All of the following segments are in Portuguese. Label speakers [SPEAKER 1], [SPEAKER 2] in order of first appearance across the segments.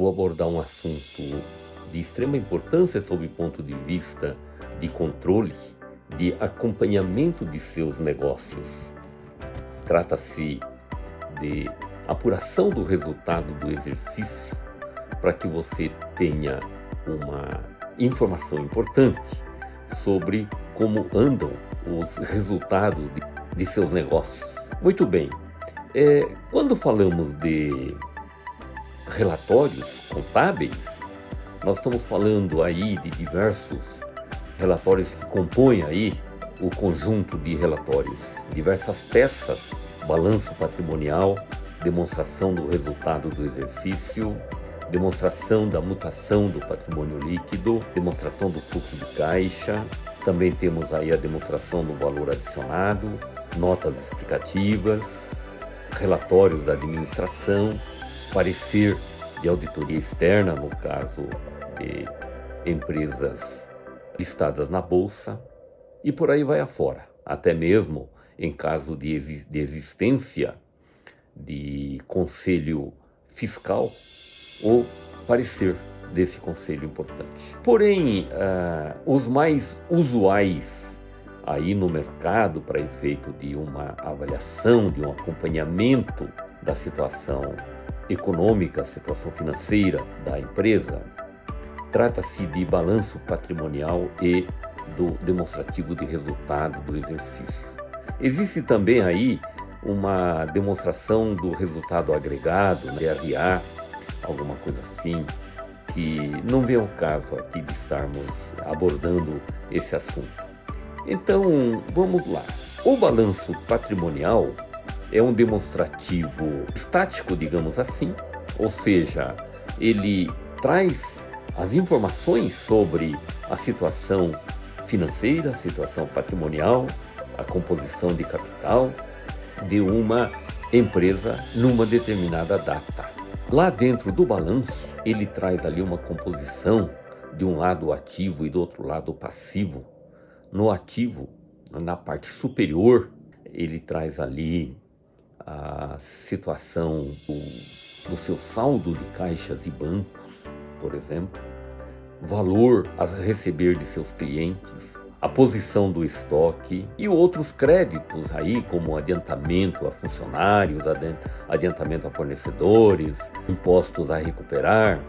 [SPEAKER 1] Vou abordar um assunto de extrema importância sob o ponto de vista de controle, de acompanhamento de seus negócios. Trata-se de apuração do resultado do exercício para que você tenha uma informação importante sobre como andam os resultados de seus negócios. Muito bem, quando falamos de relatórios contábeis, nós estamos falando aí de diversos relatórios que compõem aí o conjunto de relatórios, diversas peças, balanço patrimonial, demonstração do resultado do exercício, demonstração da mutação do patrimônio líquido, demonstração do fluxo de caixa, também temos aí a demonstração do valor adicionado, notas explicativas, relatórios da administração, parecer de auditoria externa, no caso de empresas listadas na Bolsa, e por aí vai afora, até mesmo em caso de existência de conselho fiscal ou parecer desse conselho importante. Porém, os mais usuais aí no mercado para efeito de uma avaliação, de um acompanhamento da situação econômica, situação financeira da empresa, trata-se de balanço patrimonial e do demonstrativo de resultado do exercício. Existe também aí uma demonstração do resultado agregado, DRA, alguma coisa assim, que não vem ao caso aqui de estarmos abordando esse assunto. Então, vamos lá. O balanço patrimonial é um demonstrativo estático, digamos assim, ou seja, ele traz as informações sobre a situação financeira, a situação patrimonial, a composição de capital de uma empresa numa determinada data. Lá dentro do balanço, ele traz ali uma composição de um lado o ativo e do outro lado o passivo. No ativo, na parte superior, ele traz ali a situação do seu saldo de caixas e bancos, por exemplo, valor a receber de seus clientes, a posição do estoque e outros créditos aí, como adiantamento a funcionários, adiantamento a fornecedores, impostos a recuperar,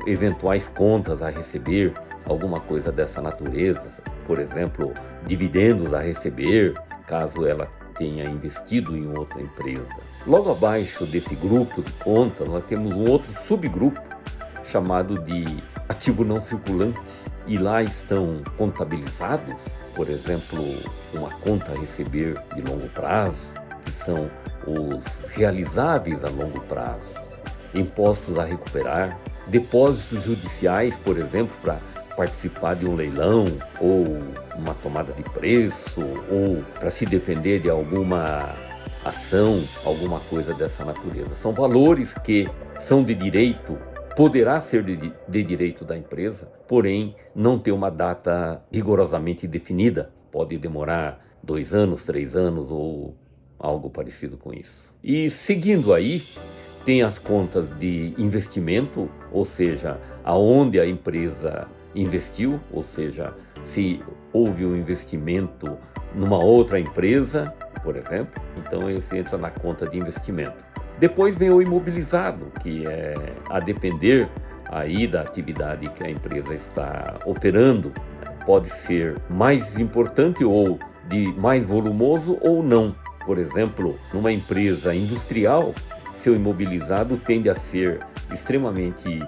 [SPEAKER 1] eventuais contas a receber, alguma coisa dessa natureza, por exemplo, dividendos a receber, caso ela tenha investido em outra empresa. Logo abaixo desse grupo de contas, nós temos um outro subgrupo chamado de ativo não circulante, e lá estão contabilizados, por exemplo, uma conta a receber de longo prazo, que são os realizáveis a longo prazo, impostos a recuperar, depósitos judiciais, por exemplo, para participar de um leilão ou uma tomada de preço ou para se defender de alguma ação, alguma coisa dessa natureza. São valores que são de direito, poderá ser de direito da empresa, porém não tem uma data rigorosamente definida. Pode demorar 2 anos, 3 anos ou algo parecido com isso. E seguindo aí, tem as contas de investimento, ou seja, aonde a empresa investiu, ou seja, se houve um investimento numa outra empresa, por exemplo, então esse entra na conta de investimento. Depois vem o imobilizado, que é a depender aí da atividade que a empresa está operando, pode ser mais importante ou de mais volumoso ou não. Por exemplo, numa empresa industrial, seu imobilizado tende a ser extremamente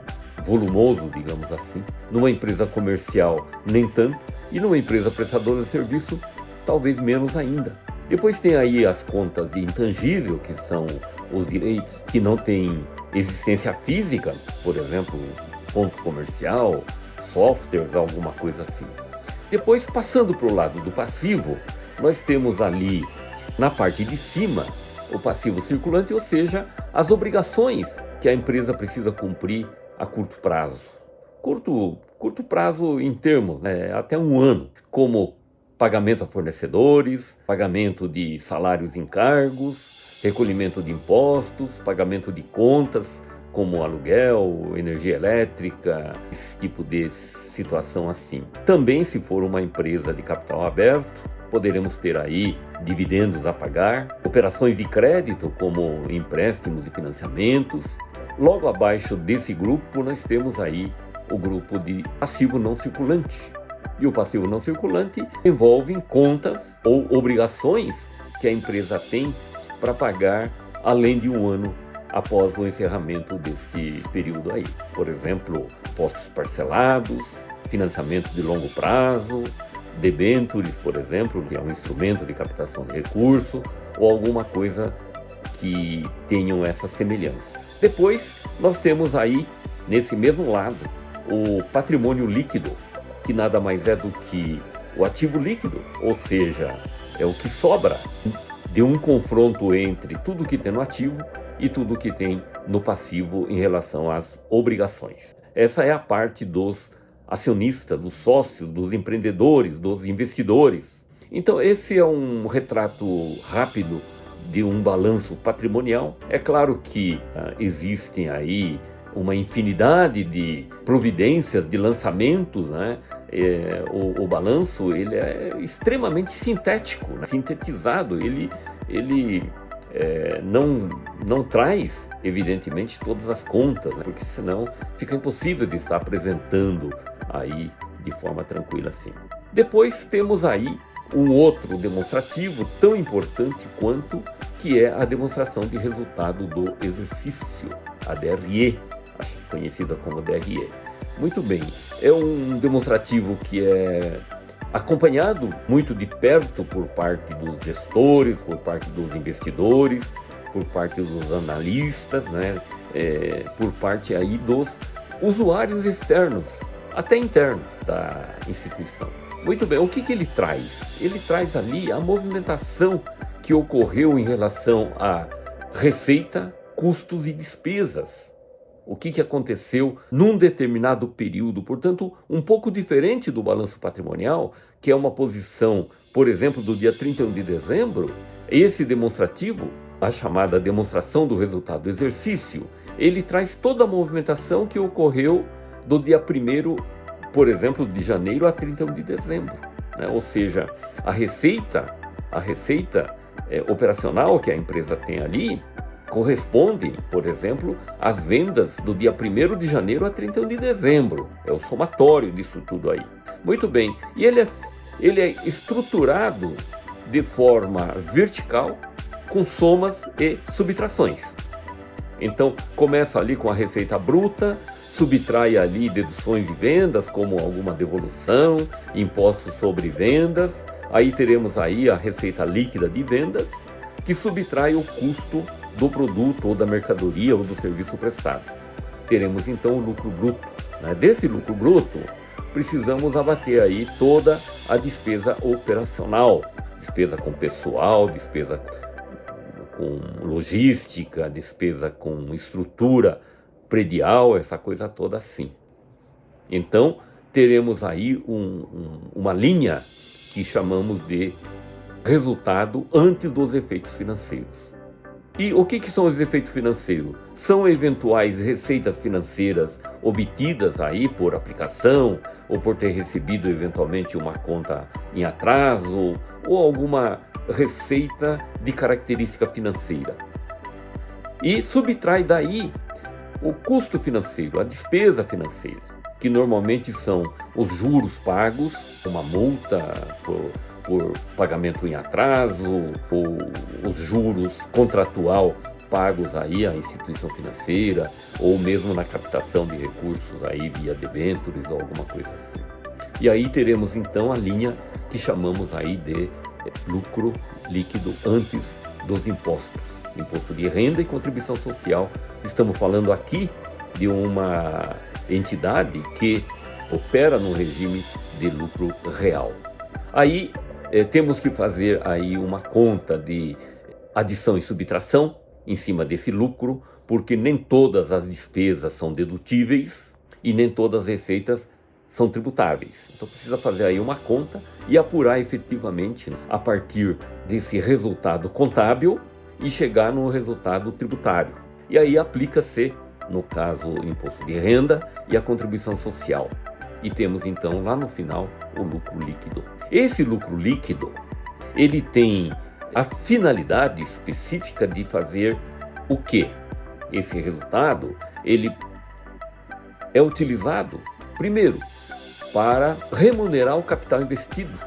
[SPEAKER 1] volumoso, digamos assim. Numa empresa comercial, nem tanto. E numa empresa prestadora de serviço, talvez menos ainda. Depois tem aí as contas de intangível, que são os direitos que não têm existência física, por exemplo, ponto comercial, softwares, alguma coisa assim. Depois, passando para o lado do passivo, nós temos ali, na parte de cima, o passivo circulante, ou seja, as obrigações que a empresa precisa cumprir a curto prazo. Curto prazo em termos, até 1 ano, como pagamento a fornecedores, pagamento de salários e encargos, recolhimento de impostos, pagamento de contas como aluguel, energia elétrica, esse tipo de situação assim. Também, se for uma empresa de capital aberto, poderemos ter aí dividendos a pagar, operações de crédito como empréstimos e financiamentos. Logo abaixo desse grupo nós temos aí o grupo de passivo não circulante. E o passivo não circulante envolve contas ou obrigações que a empresa tem para pagar além de um ano após o encerramento deste período aí. Por exemplo, postos parcelados, financiamento de longo prazo, debêntures, por exemplo, que é um instrumento de captação de recurso, ou alguma coisa que tenham essa semelhança. Depois, nós temos aí, nesse mesmo lado, o patrimônio líquido, que nada mais é do que o ativo líquido, ou seja, é o que sobra de um confronto entre tudo que tem no ativo e tudo que tem no passivo em relação às obrigações. Essa é a parte dos acionistas, dos sócios, dos empreendedores, dos investidores. Então esse é um retrato rápido de um balanço patrimonial. É claro que existem aí uma infinidade de providências, de lançamentos, né? O balanço ele é extremamente sintético, né? Sintetizado, ele não traz, evidentemente, todas as contas, né? Porque senão fica impossível de estar apresentando aí de forma tranquila assim. Depois temos aí um outro demonstrativo tão importante quanto, que é a demonstração de resultado do exercício, a DRE, conhecida como DRE. Muito bem, é um demonstrativo que é acompanhado muito de perto por parte dos gestores, por parte dos investidores, por parte dos analistas, né? Por parte aí dos usuários externos, até internos da instituição. Muito bem, o que ele traz? Ele traz ali a movimentação que ocorreu em relação à receita, custos e despesas. O que aconteceu num determinado período, portanto, um pouco diferente do balanço patrimonial, que é uma posição, por exemplo, do dia 31 de dezembro, esse demonstrativo, a chamada demonstração do resultado do exercício, ele traz toda a movimentação que ocorreu do dia 1º, por exemplo, de janeiro a 31 de dezembro, né? Ou seja, a receita operacional que a empresa tem ali, correspondem, por exemplo, às vendas do dia 1º de janeiro a 31 de dezembro. É o somatório disso tudo aí. Muito bem, e ele é estruturado de forma vertical, com somas e subtrações. Então, começa ali com a receita bruta, subtrai ali deduções de vendas, como alguma devolução, impostos sobre vendas. Aí teremos aí a receita líquida de vendas, que subtrai o custo do produto ou da mercadoria ou do serviço prestado. Teremos então o lucro bruto, né? Desse lucro bruto, precisamos abater aí toda a despesa operacional, despesa com pessoal, despesa com logística, despesa com estrutura predial, essa coisa toda assim. Então, teremos aí uma linha que chamamos de resultado antes dos efeitos financeiros. E o que são os efeitos financeiros? São eventuais receitas financeiras obtidas aí por aplicação, ou por ter recebido eventualmente uma conta em atraso, ou alguma receita de característica financeira. E subtrai daí o custo financeiro, a despesa financeira, que normalmente são os juros pagos, uma multa por pagamento em atraso, ou os juros contratual pagos aí à instituição financeira, ou mesmo na captação de recursos aí via debêntures ou alguma coisa assim. E aí teremos então a linha que chamamos aí de lucro líquido antes dos impostos, imposto de renda e contribuição social. Estamos falando aqui de uma entidade que opera no regime de lucro real. Aí temos que fazer aí uma conta de adição e subtração em cima desse lucro, porque nem todas as despesas são dedutíveis e nem todas as receitas são tributáveis. Então precisa fazer aí uma conta e apurar efetivamente a partir desse resultado contábil e chegar no resultado tributário. E aí aplica-se no caso, o imposto de renda e a contribuição social. E temos então lá no final o lucro líquido. Esse lucro líquido, ele tem a finalidade específica de fazer o quê? Esse resultado, ele é utilizado, primeiro, para remunerar o capital investido.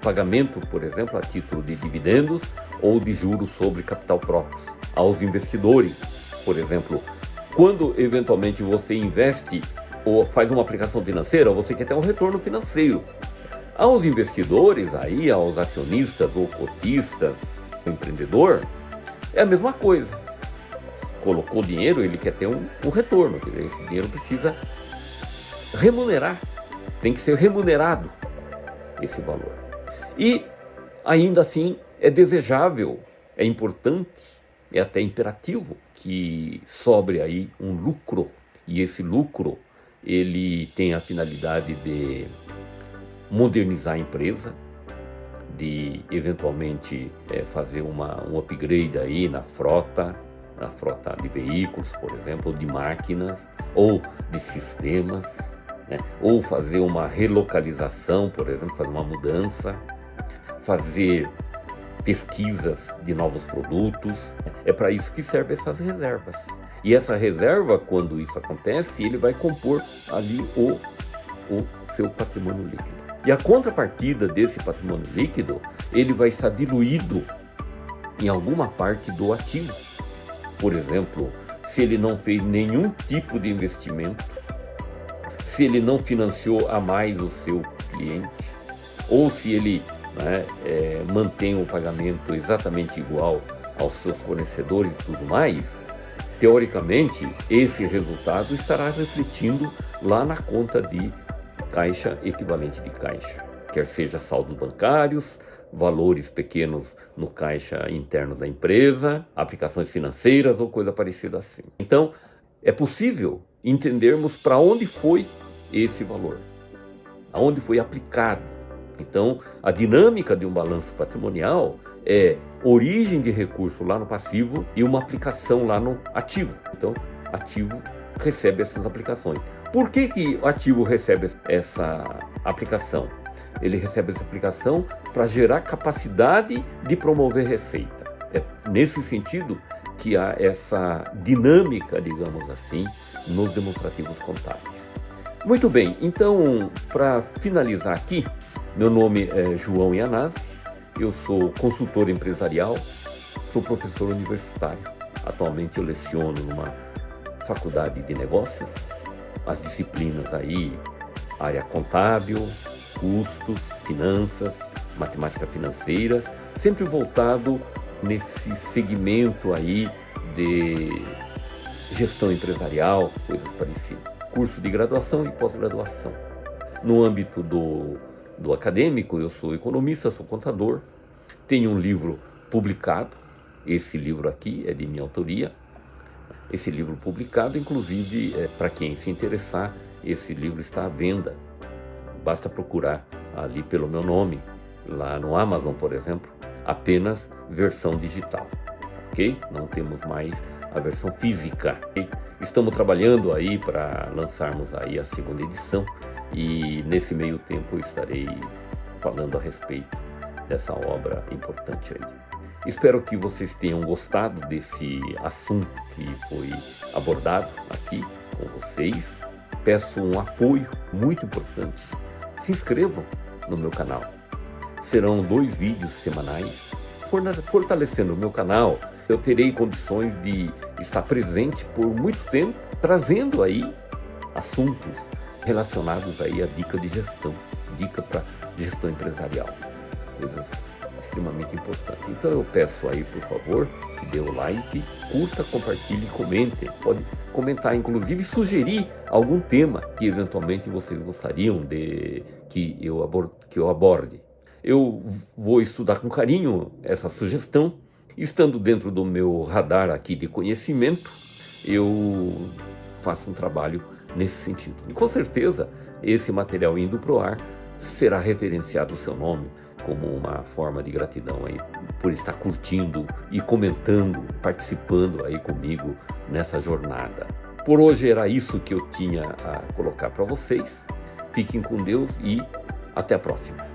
[SPEAKER 1] Pagamento, por exemplo, a título de dividendos ou de juros sobre capital próprio aos investidores. Por exemplo, quando eventualmente você investe ou faz uma aplicação financeira, você quer ter um retorno financeiro. Aos investidores, aí, aos acionistas ou cotistas, o empreendedor, é a mesma coisa. Colocou dinheiro, ele quer ter um retorno, quer dizer, esse dinheiro precisa remunerar, tem que ser remunerado esse valor. E ainda assim é desejável, é importante, é até imperativo que sobre aí um lucro, e esse lucro ele tem a finalidade de modernizar a empresa, de eventualmente fazer um upgrade aí na frota de veículos, por exemplo, ou de máquinas, ou de sistemas, né? Ou fazer uma relocalização, por exemplo, fazer uma mudança, fazer pesquisas de novos produtos. É para isso que servem essas reservas. E essa reserva, quando isso acontece, ele vai compor ali o seu patrimônio líquido. E a contrapartida desse patrimônio líquido, ele vai estar diluído em alguma parte do ativo. Por exemplo, se ele não fez nenhum tipo de investimento, se ele não financiou a mais o seu cliente, ou se ele mantém o pagamento exatamente igual aos seus fornecedores e tudo mais, teoricamente, esse resultado estará refletindo lá na conta de caixa equivalente de caixa, quer seja saldos bancários, valores pequenos no caixa interno da empresa, aplicações financeiras ou coisa parecida assim. Então, é possível entendermos para onde foi esse valor, aonde foi aplicado. Então, a dinâmica de um balanço patrimonial é origem de recurso lá no passivo e uma aplicação lá no ativo. Então, ativo recebe essas aplicações. Por que o ativo recebe essa aplicação? Ele recebe essa aplicação para gerar capacidade de promover receita. É nesse sentido que há essa dinâmica, digamos assim, nos demonstrativos contábeis. Muito bem, então, para finalizar aqui, meu nome é João Iannazzi, eu sou consultor empresarial, sou professor universitário. Atualmente eu leciono numa faculdade de negócios, as disciplinas aí, área contábil, custos, finanças, matemática financeira, sempre voltado nesse segmento aí de gestão empresarial, coisas parecidas. Curso de graduação e pós-graduação. No âmbito do acadêmico, eu sou economista, sou contador, tenho um livro publicado, esse livro aqui é de minha autoria, esse livro publicado, inclusive, para quem se interessar, esse livro está à venda, basta procurar ali pelo meu nome, lá no Amazon, por exemplo, apenas versão digital, ok? Não temos mais a versão física. Okay? Estamos trabalhando aí para lançarmos aí a segunda edição e nesse meio tempo eu estarei falando a respeito dessa obra importante aí. Espero que vocês tenham gostado desse assunto que foi abordado aqui com vocês. Peço um apoio muito importante. Se inscrevam no meu canal. Serão 2 vídeos semanais. Fortalecendo o meu canal, eu terei condições de estar presente por muito tempo, trazendo aí assuntos relacionados aí à dica de gestão, dica para gestão empresarial, coisas extremamente importantes. Então eu peço aí, por favor, que dê o like, curta, compartilhe e comente. Pode comentar, inclusive, sugerir algum tema que eventualmente vocês gostariam de que eu aborde. Eu vou estudar com carinho essa sugestão. Estando dentro do meu radar aqui de conhecimento, eu faço um trabalho nesse sentido. E com certeza, esse material indo para o ar será referenciado o seu nome como uma forma de gratidão aí por estar curtindo e comentando, participando aí comigo nessa jornada. Por hoje era isso que eu tinha a colocar para vocês. Fiquem com Deus e até a próxima.